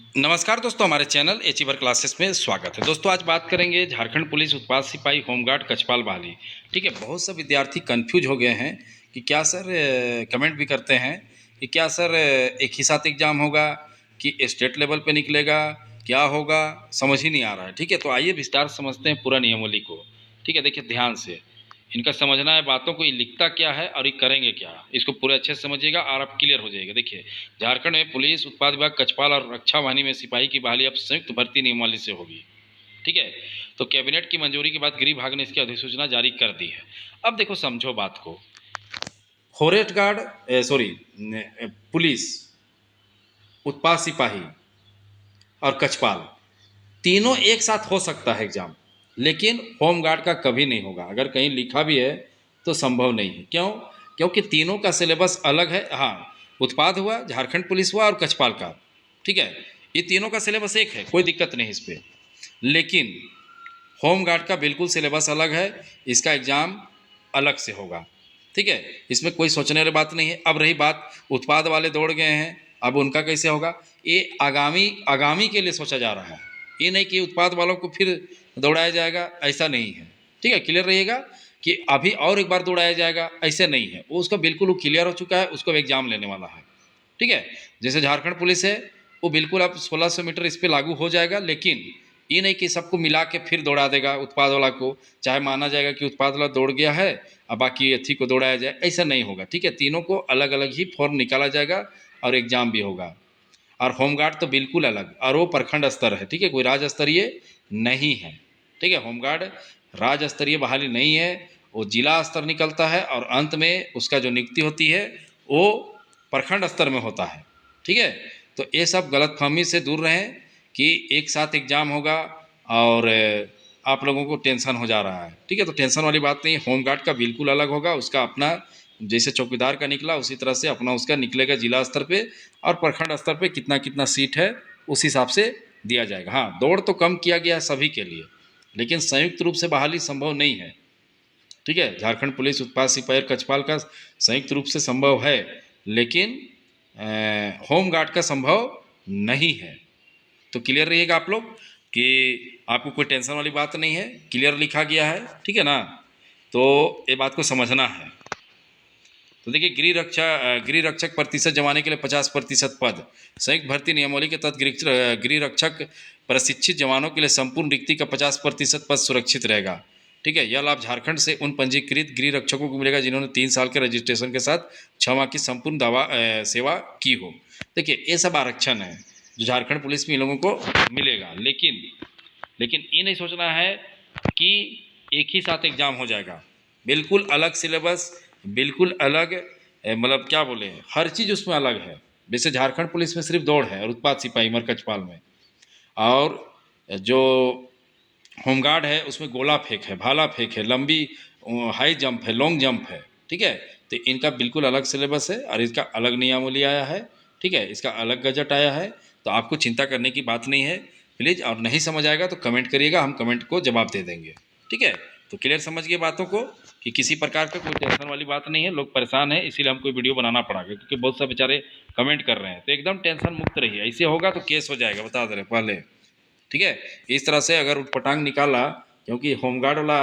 नमस्कार दोस्तों, हमारे चैनल अचीवर क्लासेस में स्वागत है। दोस्तों आज बात करेंगे झारखंड पुलिस उत्पाद सिपाही होमगार्ड कछपाल बहाली। ठीक है, बहुत से विद्यार्थी कंफ्यूज हो गए हैं कि क्या सर, कमेंट भी करते हैं कि क्या सर एक ही साथ एग्ज़ाम होगा कि स्टेट लेवल पे निकलेगा, क्या होगा, समझ ही नहीं आ रहा है। ठीक है, तो आइए विस्तार से समझते हैं पूरा नियमावली को। ठीक है, देखिए ध्यान से इनका समझना है बातों को, ये लिखता क्या है और ये करेंगे क्या, इसको पूरे अच्छे से समझिएगा और आप क्लियर हो जाएगा। देखिए, झारखंड में पुलिस उत्पाद विभाग कछपाल और रक्षा वाहिनी में सिपाही की बहाली अब संयुक्त भर्ती नियमावली से होगी। ठीक है, तो कैबिनेट की मंजूरी के बाद गृह विभाग ने इसकी अधिसूचना जारी कर दी है। अब देखो, समझो बात को। फॉरेस्ट गार्ड, पुलिस, उत्पाद सिपाही और कछपाल तीनों एक साथ हो सकता है एग्जाम, लेकिन होम गार्ड का कभी नहीं होगा। अगर कहीं लिखा भी है तो संभव नहीं है। क्यों? क्योंकि तीनों का सिलेबस अलग है। हाँ, उत्पाद हुआ, झारखंड पुलिस हुआ और कछपाल का। ठीक है, ये तीनों का सिलेबस एक है, कोई दिक्कत नहीं इस पर। लेकिन होम गार्ड का बिल्कुल सिलेबस अलग है, इसका एग्ज़ाम अलग से होगा। ठीक है, इसमें कोई सोचने वाली बात नहीं है। अब रही बात, उत्पाद वाले दौड़ गए हैं, अब उनका कैसे होगा? ये आगामी आगामी के लिए सोचा जा रहा है, ये नहीं कि उत्पाद वालों को फिर दौड़ाया जाएगा, ऐसा नहीं है। ठीक है, क्लियर रहिएगा कि अभी और एक बार दौड़ाया जाएगा, ऐसे नहीं है। वो उसका बिल्कुल क्लियर हो चुका है, उसको एग्जाम लेने वाला है। ठीक है, जैसे झारखंड पुलिस है, वो बिल्कुल अब 1600 मीटर इस पर लागू हो जाएगा, लेकिन ये नहीं कि सबको मिला के फिर दौड़ा देगा उत्पाद वाला को। चाहे माना जाएगा कि उत्पाद वाला दौड़ गया है, अब बाकी अथी को दौड़ाया जाए, ऐसा नहीं होगा। ठीक है, तीनों को अलग अलग ही फॉर्म निकाला जाएगा और एग्जाम भी होगा। और होमगार्ड तो बिल्कुल अलग, और वो प्रखंड स्तर है। ठीक है, कोई राज्य स्तरीय नहीं है। ठीक है, होमगार्ड राज्य स्तरीय बहाली नहीं है, वो जिला स्तर निकलता है और अंत में उसका जो नियुक्ति होती है वो प्रखंड स्तर में होता है। ठीक है, तो ये सब गलतफहमी से दूर रहें कि एक साथ एग्जाम होगा और आप लोगों को टेंशन हो जा रहा है। ठीक है, तो टेंशन वाली बात नहीं, होमगार्ड का बिल्कुल अलग होगा। उसका अपना, जैसे चौकीदार का निकला उसी तरह से अपना उसका निकलेगा जिला स्तर पे, और प्रखंड स्तर पे कितना कितना सीट है उस हिसाब से दिया जाएगा। हाँ, दौड़ तो कम किया गया है सभी के लिए, लेकिन संयुक्त रूप से बहाली संभव नहीं है। ठीक है, झारखंड पुलिस उत्पाद सिपाही और कछपाल का संयुक्त रूप से संभव है, लेकिन होम गार्ड का संभव नहीं है। तो क्लियर रहिएगा आप लोग कि आपको कोई टेंशन वाली बात नहीं है, क्लियर लिखा गया है। ठीक है ना, तो ये बात को समझना है। तो देखिए, गृह रक्षक प्रतिशत जमाने के लिए 50% पद, संयुक्त भर्ती नियमावली के तहत गृह रक्षक प्रशिक्षित जवानों के लिए संपूर्ण रिक्ति का 50% पद सुरक्षित रहेगा। ठीक है, यह लाभ झारखंड से उन पंजीकृत गृह रक्षकों को मिलेगा जिन्होंने 3 साल के रजिस्ट्रेशन के साथ 6 माह की संपूर्ण सेवा की हो। देखिए, ये सब आरक्षण है जो झारखंड पुलिस में इन लोगों को मिलेगा, लेकिन ये नहीं सोचना है कि एक ही साथ एग्जाम हो जाएगा। बिल्कुल अलग सिलेबस, बिल्कुल अलग, मतलब क्या बोले, हर चीज़ उसमें अलग है। जैसे झारखंड पुलिस में सिर्फ दौड़ है और उत्पाद सिपाही मर कछपाल में, और जो होमगार्ड है उसमें गोला फेंक है, भाला फेंक है, लंबी हाई जंप है, लॉन्ग जंप है। ठीक है, तो इनका बिल्कुल अलग सिलेबस है और इसका अलग नियमावली आया है। ठीक है, इसका अलग गजट आया है, तो आपको चिंता करने की बात नहीं है प्लीज़। और नहीं समझ आएगा तो कमेंट करिएगा, हम कमेंट को जवाब दे देंगे। ठीक है, तो क्लियर समझ गए बातों को कि किसी प्रकार का कोई टेंशन वाली बात नहीं है। लोग परेशान हैं, इसीलिए हमको वीडियो बनाना पड़ा, क्योंकि बहुत से बेचारे कमेंट कर रहे हैं। तो एकदम टेंशन मुक्त रहिए, ऐसे होगा तो केस हो जाएगा, बता दे रहे पहले। ठीक है, इस तरह से अगर उठपटांग निकाला, क्योंकि होमगार्ड वाला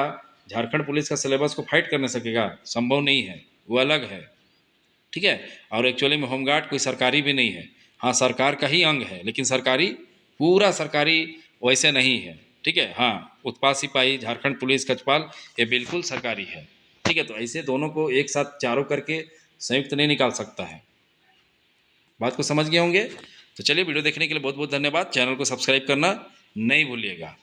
झारखंड पुलिस का सिलेबस को फाइट कर नहीं सकेगा, संभव नहीं है, वो अलग है। ठीक है, और एक्चुअली में होमगार्ड कोई सरकारी भी नहीं है। हाँ, सरकार का ही अंग है, लेकिन सरकारी, पूरा सरकारी वैसे नहीं है। ठीक है, हाँ, उत्पाद सिपाही, झारखंड पुलिस, कछपाल, ये बिल्कुल सरकारी है। ठीक है, तो ऐसे दोनों को एक साथ चारों करके संयुक्त नहीं निकाल सकता है। बात को समझ गए होंगे। तो चलिए, वीडियो देखने के लिए बहुत बहुत धन्यवाद। चैनल को सब्सक्राइब करना नहीं भूलिएगा।